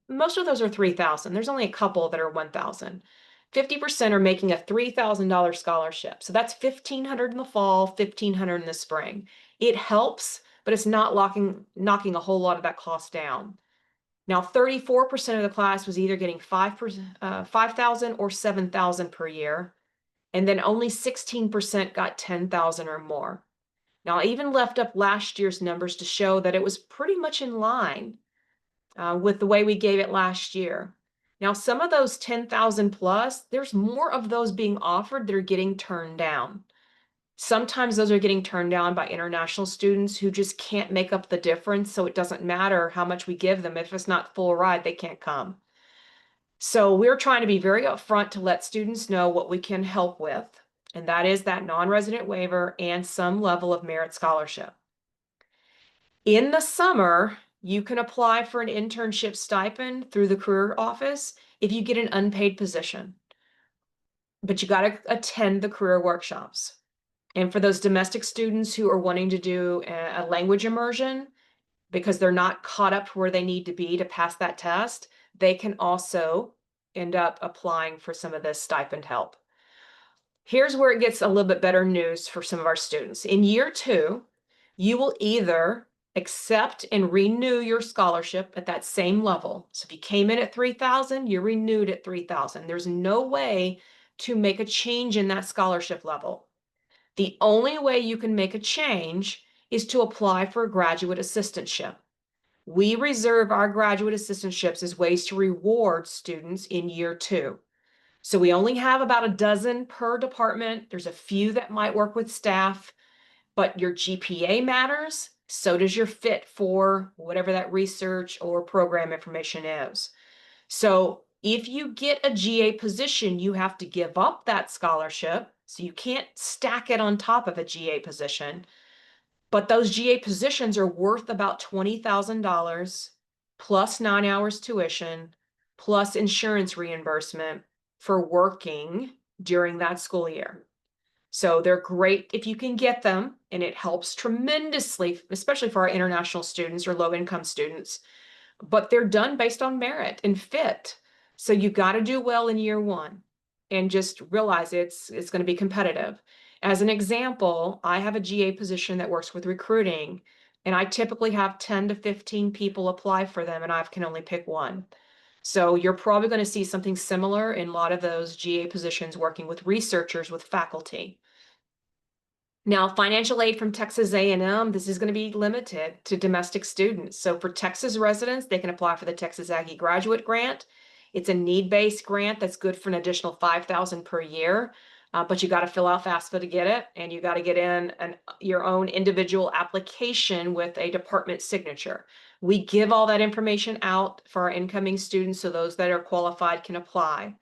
most of those are 3,000. There's only a couple that are 1,000. 50% are making a $3,000 scholarship. So that's 1,500 in the fall, 1,500 in the spring. It helps, but it's not knocking a whole lot of that cost down. Now, 34% of the class was either getting 5,000 or 7,000 per year, and then only 16% got 10,000 or more. Now, I even left up last year's numbers to show that it was pretty much in line with the way we gave it last year. Now, some of those 10,000 plus, there's more of those being offered that are getting turned down. Sometimes those are getting turned down by international students who just can't make up the difference. So it doesn't matter how much we give them. If it's not full ride, they can't come. So we're trying to be very upfront to let students know what we can help with. And that is that non-resident waiver and some level of merit scholarship. In the summer, you can apply for an internship stipend through the career office if you get an unpaid position. But you got to attend the career workshops. And for those domestic students who are wanting to do a language immersion because they're not caught up to where they need to be to pass that test, they can also end up applying for some of this stipend help. Here's where it gets a little bit better news for some of our students. In year 2, you will either accept and renew your scholarship at that same level. So if you came in at 3,000, you're renewed at 3,000. There's no way to make a change in that scholarship level. The only way you can make a change is to apply for a graduate assistantship. We reserve our graduate assistantships as ways to reward students in year 2. So we only have about a dozen per department. There's a few that might work with staff, but your GPA matters. So does your fit for whatever that research or program information is. So if you get a GA position, you have to give up that scholarship. So you can't stack it on top of a GA position. But those GA positions are worth about $20,000 plus 9 hours tuition, plus insurance reimbursement for working during that school year. So they're great if you can get them, and it helps tremendously, especially for our international students or low-income students. But they're done based on merit and fit. So you got to do well in year 1 and just realize it's going to be competitive. As an example, I have a GA position that works with recruiting, and I typically have 10 to 15 people apply for them, and I can only pick one. So you're probably going to see something similar in a lot of those GA positions working with researchers, with faculty. Now, financial aid from Texas A&M, this is going to be limited to domestic students. So for Texas residents, they can apply for the Texas Aggie Graduate Grant. It's a need-based grant that's good for an additional $5,000 per year, but you got to fill out FAFSA to get it, and you got to get in your own individual application with a department signature. We give all that information out for our incoming students so those that are qualified can apply.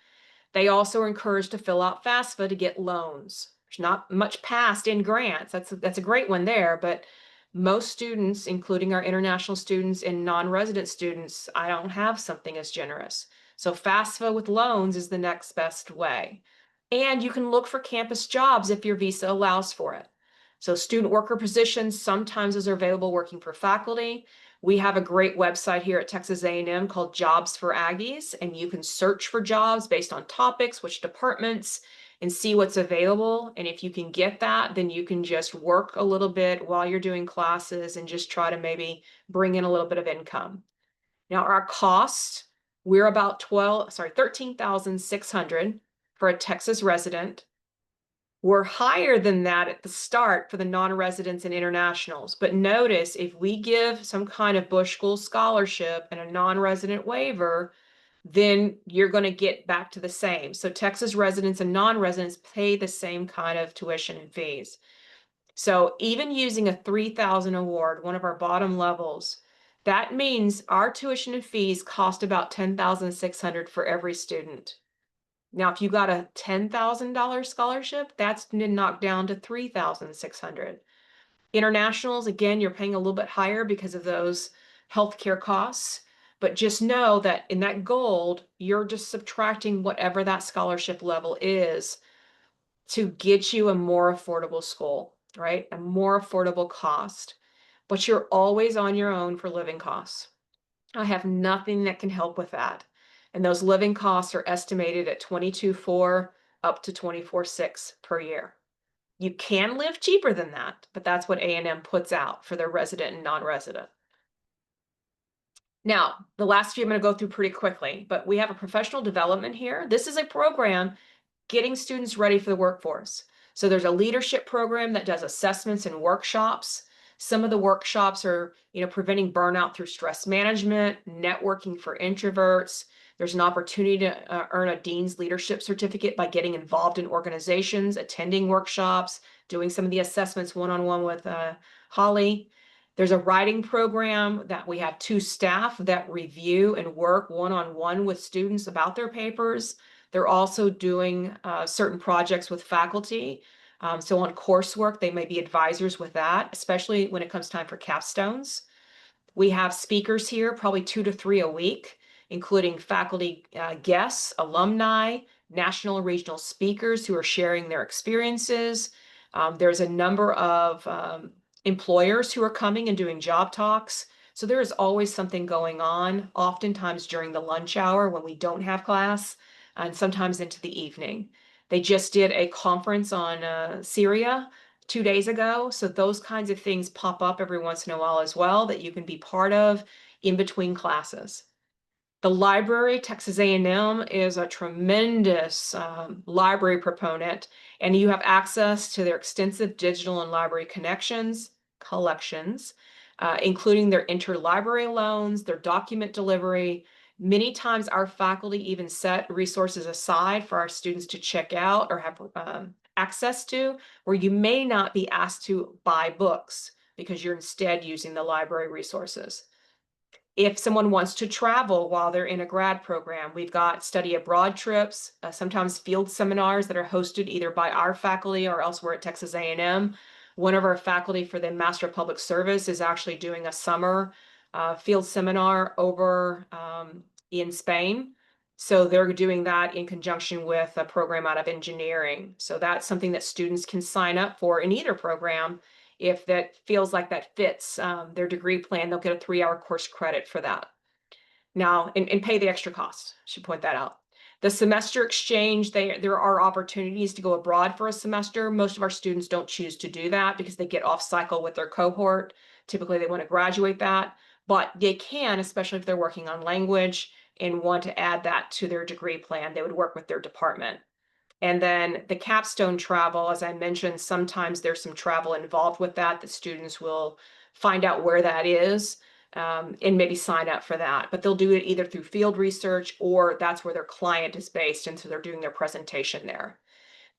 They also are encouraged to fill out FAFSA to get loans. There's not much passed in grants. That's a great one there, but most students, including our international students and non-resident students, I don't have something as generous. So FAFSA with loans is the next best way. And you can look for campus jobs if your visa allows for it. So student worker positions, sometimes those are available working for faculty. We have a great website here at Texas A&M called Jobs for Aggies, and you can search for jobs based on topics, which departments, and see what's available. And if you can get that, then you can just work a little bit while you're doing classes and just try to maybe bring in a little bit of income. Now our cost, we're about 13,600 for a Texas resident. We're higher than that at the start for the non-residents and internationals. But notice if we give some kind of Bush School scholarship and a non-resident waiver, then you're going to get back to the same. So Texas residents and non-residents pay the same kind of tuition and fees. So even using a 3,000 award, one of our bottom levels, that means our tuition and fees cost about 10,600 for every student. Now, if you got a $10,000 scholarship, that's knocked down to 3,600. Internationals, again, you're paying a little bit higher because of those healthcare costs. But just know that in that gold, you're just subtracting whatever that scholarship level is to get you a more affordable school, right? A more affordable cost. But you're always on your own for living costs. I have nothing that can help with that. And those living costs are estimated at 22.4 up to 24.6 per year. You can live cheaper than that, but that's what A&M puts out for their resident and non-resident. Now, the last few I'm going to go through pretty quickly, but we have a professional development here. This is a program getting students ready for the workforce. So there's a leadership program that does assessments and workshops. Some of the workshops are, preventing burnout through stress management, networking for introverts. There's an opportunity to earn a dean's leadership certificate by getting involved in organizations, attending workshops, doing some of the assessments one-on-one with Holly. There's a writing program that we have 2 staff that review and work one-on-one with students about their papers. They're also doing certain projects with faculty. So on coursework, they may be advisors with that, especially when it comes time for capstones. We have speakers here, probably 2 to 3 a week, including faculty guests, alumni, national and regional speakers who are sharing their experiences. There's a number of employers who are coming and doing job talks. So there is always something going on, oftentimes during the lunch hour when we don't have class, and sometimes into the evening. They just did a conference on Syria 2 days ago. So those kinds of things pop up every once in a while as well that you can be part of in between classes. The library, Texas A&M, is a tremendous library proponent, and you have access to their extensive digital and library collections, including their interlibrary loans, their document delivery. Many times our faculty even set resources aside for our students to check out or have access to, where you may not be asked to buy books because you're instead using the library resources. If someone wants to travel while they're in a grad program, we've got study abroad trips, sometimes field seminars that are hosted either by our faculty or elsewhere at Texas A&M. One of our faculty for the Master of Public Service is actually doing a summer field seminar over in Spain. So they're doing that in conjunction with a program out of engineering. So that's something that students can sign up for in either program. If that feels like that fits their degree plan, they'll get a 3-hour course credit for that. Now, and pay the extra cost, I should point that out. The semester exchange, there are opportunities to go abroad for a semester. Most of our students don't choose to do that because they get off cycle with their cohort. Typically, they want to graduate that, but they can, especially if they're working on language and want to add that to their degree plan. They would work with their department. And then the capstone travel, as I mentioned, sometimes there's some travel involved with that. The students will find out where that is and maybe sign up for that. But they'll do it either through field research or that's where their client is based. And so they're doing their presentation there.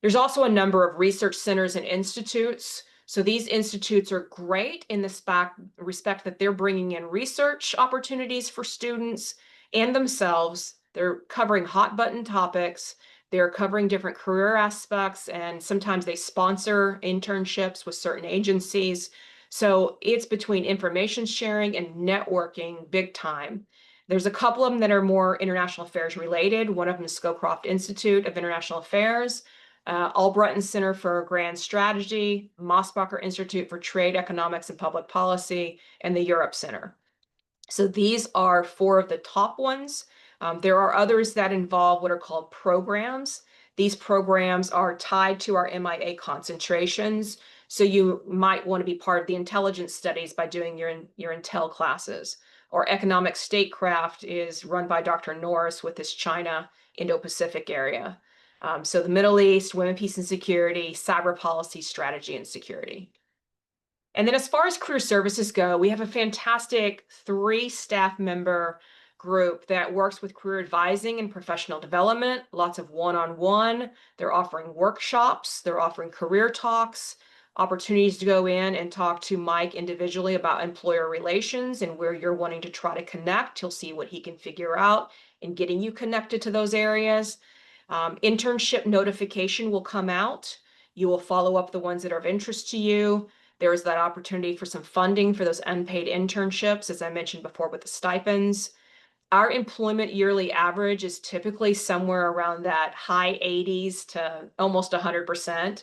There's also a number of research centers and institutes. So these institutes are great in the respect that they're bringing in research opportunities for students and themselves. They're covering hot button topics. They're covering different career aspects, and sometimes they sponsor internships with certain agencies. So it's between information sharing and networking big time. There's a couple of them that are more international affairs related. One of them is Scowcroft Institute of International Affairs, Albritton Center for Grand Strategy, Mosbacher Institute for Trade, Economics, and Public Policy, and the Europe Center. So these are 4 of the top ones. There are others that involve what are called programs. These programs are tied to our MIA concentrations. So you might want to be part of the intelligence studies by doing your Intel classes. Or economic statecraft is run by Dr. Norris with his China Indo-Pacific area. So the Middle East, women, peace and security, cyber policy, strategy and security. And then as far as career services go, we have a fantastic 3 staff member group that works with career advising and professional development, lots of one-on-one. They're offering workshops, they're offering career talks, opportunities to go in and talk to Mike individually about employer relations and where you're wanting to try to connect. He'll see what he can figure out in getting you connected to those areas. Internship notification will come out. You will follow up the ones that are of interest to you. There is that opportunity for some funding for those unpaid internships, as I mentioned before, with the stipends. Our employment yearly average is typically somewhere around that high 80s to almost 100%,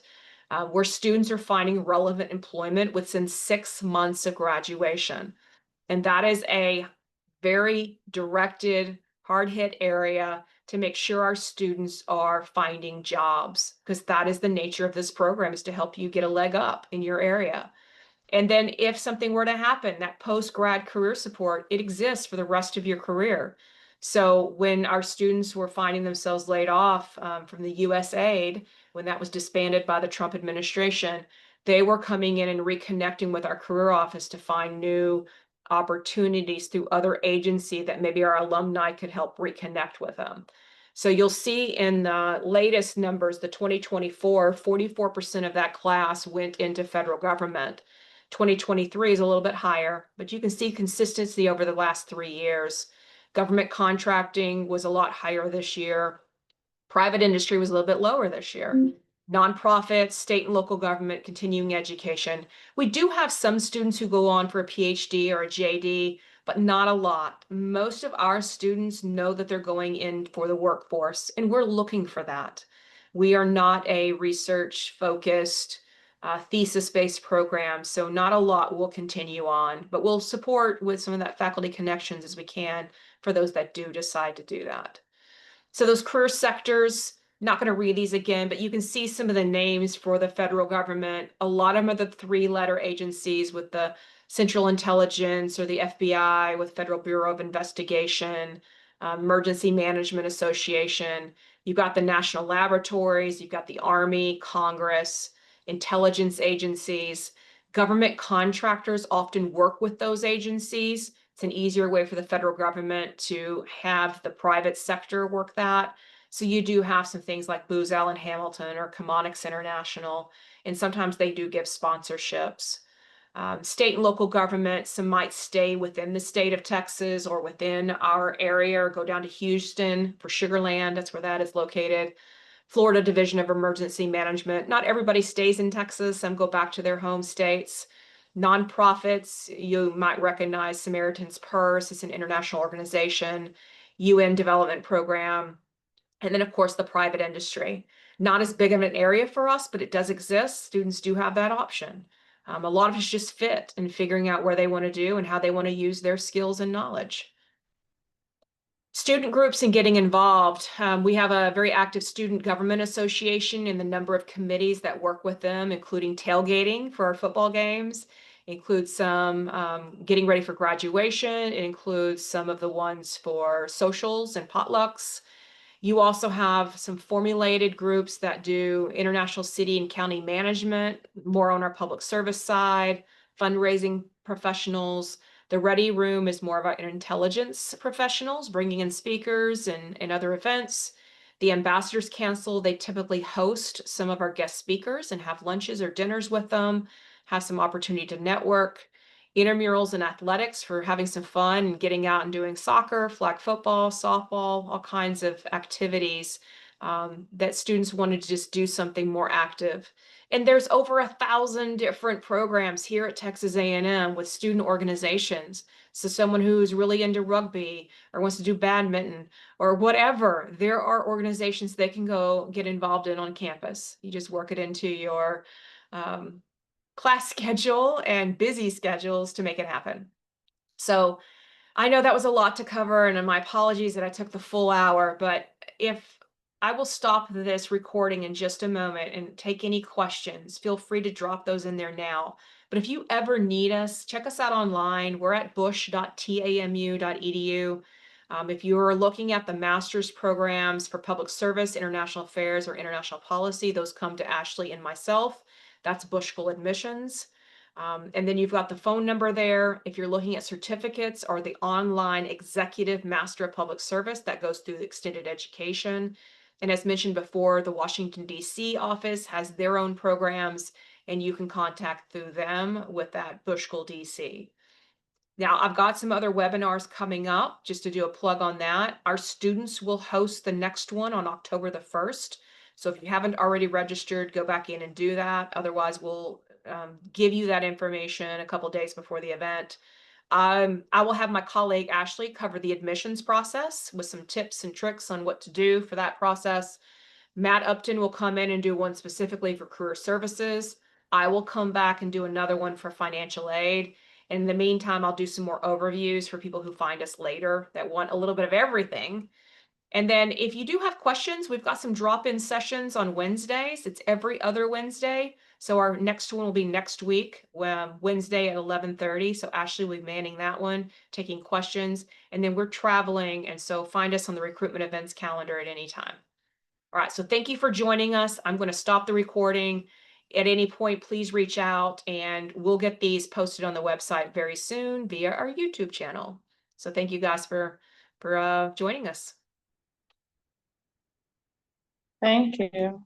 where students are finding relevant employment within 6 months of graduation. And that is a very directed, hard-hit area to make sure our students are finding jobs, because that is the nature of this program, is to help you get a leg up in your area. And then if something were to happen, that post-grad career support, it exists for the rest of your career. So when our students were finding themselves laid off from the USAID, when that was disbanded by the Trump administration, they were coming in and reconnecting with our career office to find new opportunities through other agency that maybe our alumni could help reconnect with them. So you'll see in the latest numbers, the 2024, 44% of that class went into federal government. 2023 is a little bit higher, but you can see consistency over the last 3 years. Government contracting was a lot higher this year. Private industry was a little bit lower this year. Nonprofits, state and local government, continuing education. We do have some students who go on for a PhD or a JD, but not a lot. Most of our students know that they're going in for the workforce, and we're looking for that. We are not a research-focused, thesis-based program, so not a lot will continue on, but we'll support with some of that faculty connections as we can for those that do decide to do that. So those career sectors, not going to read these again, but you can see some of the names for the federal government. A lot of them are the 3-letter agencies with the Central Intelligence or the FBI with Federal Bureau of Investigation, Emergency Management Association. You've got the national laboratories, you've got the Army, Congress, intelligence agencies. Government contractors often work with those agencies. It's an easier way for the federal government to have the private sector work that. So you do have some things like Booz Allen Hamilton or Chemonics International, and sometimes they do give sponsorships. State and local government, some might stay within the state of Texas or within our area, or go down to Houston for Sugar Land. That's where that is located. Florida Division of Emergency Management. Not everybody stays in Texas. Some go back to their home states. Nonprofits, you might recognize Samaritan's Purse. It's an international organization, UN Development Program. And then, of course, the private industry. Not as big of an area for us, but it does exist. Students do have that option. A lot of it's just fit and figuring out where they want to do and how they want to use their skills and knowledge. Student groups and getting involved. We have a very active student government association and the number of committees that work with them, including tailgating for our football games, includes some getting ready for graduation. It includes some of the ones for socials and potlucks. You also have some formulated groups that do international city and county management, more on our public service side, fundraising professionals. The Ready Room is more about intelligence professionals, bringing in speakers and other events. The Ambassadors Council, they typically host some of our guest speakers and have lunches or dinners with them, have some opportunity to network. Intramurals and athletics for having some fun and getting out and doing soccer, flag football, softball, all kinds of activities that students wanted to just do something more active. And there's over 1,000 different programs here at Texas A&M with student organizations. So someone who's really into rugby or wants to do badminton or whatever, there are organizations they can go get involved in on campus. You just work it into your class schedule and busy schedules to make it happen. So I know that was a lot to cover, and my apologies that I took the full hour, but if I will stop this recording in just a moment and take any questions. Feel free to drop those in there now. But if you ever need us, check us out online. We're at bush.tamu.edu. If you're looking at the master's programs for public service, international affairs, or international policy, those come to Ashley and myself. That's Bush School Admissions. And then you've got the phone number there. If you're looking at certificates or the online executive master of public service, that goes through the extended education. And as mentioned before, the Washington, D.C. office has their own programs, and you can contact through them with that Bush School DC. Now, I've got some other webinars coming up, just to do a plug on that. Our students will host the next one on October the 1st. So if you haven't already registered, go back in and do that. Otherwise, we'll give you that information a couple days before the event. I will have my colleague Ashley cover the admissions process with some tips and tricks on what to do for that process. Matt Upton will come in and do one specifically for career services. I will come back and do another one for financial aid. In the meantime, I'll do some more overviews for people who find us later that want a little bit of everything. And then if you do have questions, we've got some drop-in sessions on Wednesdays. It's every other Wednesday. So our next one will be next week, Wednesday at 11:30. So Ashley will be manning that one, taking questions. And then we're traveling. And so find us on the recruitment events calendar at any time. All right. So thank you for joining us. I'm going to stop the recording. At any point, please reach out and we'll get these posted on the website very soon via our YouTube channel. So thank you guys for joining us. Thank you.